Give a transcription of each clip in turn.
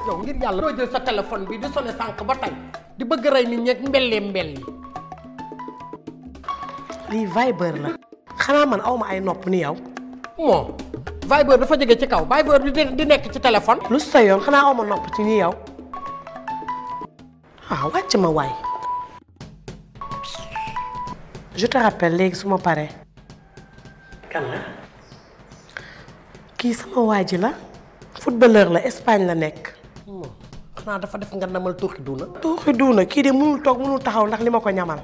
yow ngir yàlla doo jël sa téléphone bi di sonné sànq ba tey di bëgg rey nit ñeeg mbelli lii Viber la xanaa man awma ay nopp ni yow moo Viber dafa jóge ci kaw Viber di nekk ci téléphone lu sa yoon xanaa awma nopp ci ni yow wàcc ma waay je te rappelle léegi su ma paree kan la kii sama waa ji la footballeur la Espagne la nekk xanaa dafa def nga namal tuuxi duuna kii de mënul toog mënul taxaw ndax li ma ko ñamal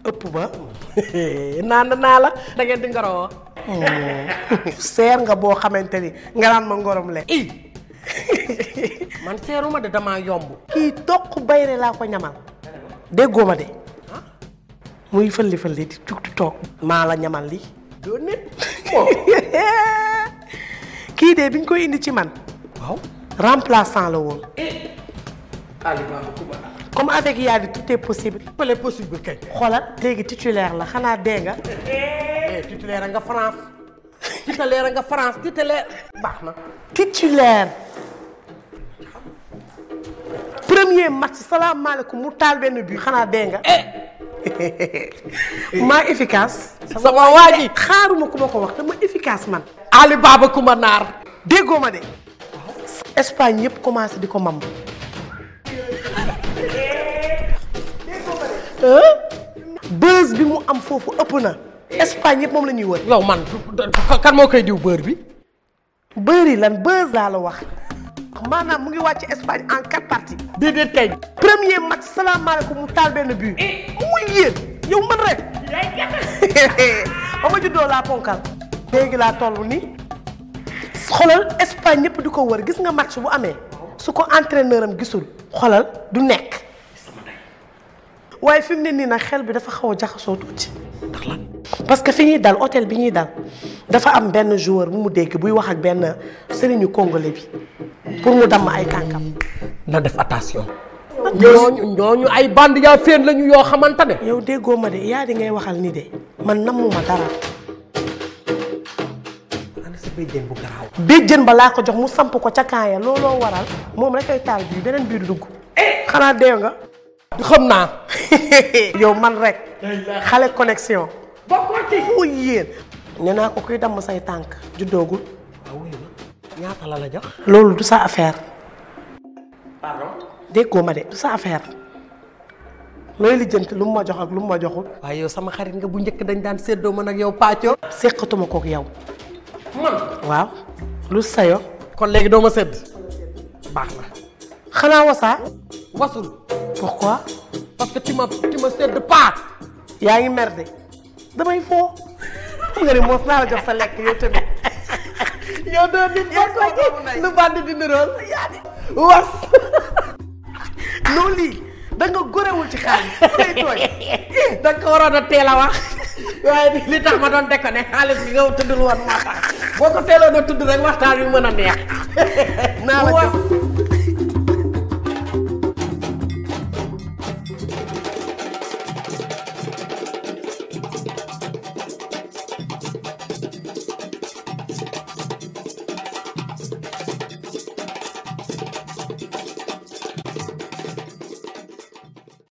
ëpp ba naa la da ngeen di ngoroo seer nga boo xamante ni nga naan ma ngorom le man seeruma de damaa yomb kii toq bayre laa ko ñamal déggoo ma de muy fëlli di tug di toog maa la ñamal li doo nit kii de biñ koy indi ci man waaw remplaçant la woon Alibaba Coumba comme avec Yadi tout est possible tout est possible kay xoolal léegi titulaire la xanaa dee nga titulaire nga France titulaire baax na titulaire premier match salaamaaleykum mu taal benn bi xanaa dee nga maa efficace sama waa ji xaaruma ku ma ko wax dama efficace man Alibaba Coumba Naar déggoo ma de Espagne yëpp commencé di ko mamb buzz bi mu am foofu ëpp na Espagne yëpp moom la ñuy wër yow man kan moo koy diw beurre bi beurre yi lan buzz laa la wax maanaam mu ngi wàcc Espagne en 4 parties déedéet kay premier match salaamaaleykum mu taal benn but muy yéen yow man rek ba ma juddoo laa ponkal léegi laa toll ni xolal Espagne ñëpp di ko wër gis nga match bu amee su ko entraîneur am gisul xolal du nekk waaye fi mu ne nii nag xel bi dafa xaw a jaxasoo tuuti ndax lan parce que fi ñuy dal hôtel bi ñuy dal dafa am benn joueur bu mu dégg buy wax ak benn sëriñu congolais bi pour mu damm ay kànkam na def attention ñooñu ay bandi yaa féen lañu yoo xamante ne yow déggoo ma de yaa di ngay waxal ni de man nammuma dara ana sa béjjén bu garaaw béjjén ba laa ko jox mu samp ko ca kaaya looloo waral moom rek ay taal bii beneen bii du dugg xanaa dee nga xam naa yow man rek xale connexion bokkoo ci muy yéen nee naa ko kuy damm say tànk juddoogul ñaata la jox loolu du sa affaire pardon déggoo ma de du sa affaire looy lijjanti lu mu ma jox ak lu mu ma joxul waaye yow sama xarit nga bu njëkk dañ daan séddoo man ak yow pàccoo séqatuma kook yow man waaw lu sayo kon léegi doo ma sédd baax na xanaa wasaa wasul pourquoi parce que tu ma sédd pas yaa ngi mer de damay foo xam nga ni moos naa la jox sa lekk yow tamit yow doo nit ba lu bandi di nirool yaa di was non lii da nga gorewul ci xaalis lay tooy da nga ko waroon a teel a wax waaye li tax ma doon dekko ne xaalis bi nga tuddul woon moo tax boo ko teeloon a tudd rek waxtaan wi mën a neex naa la jox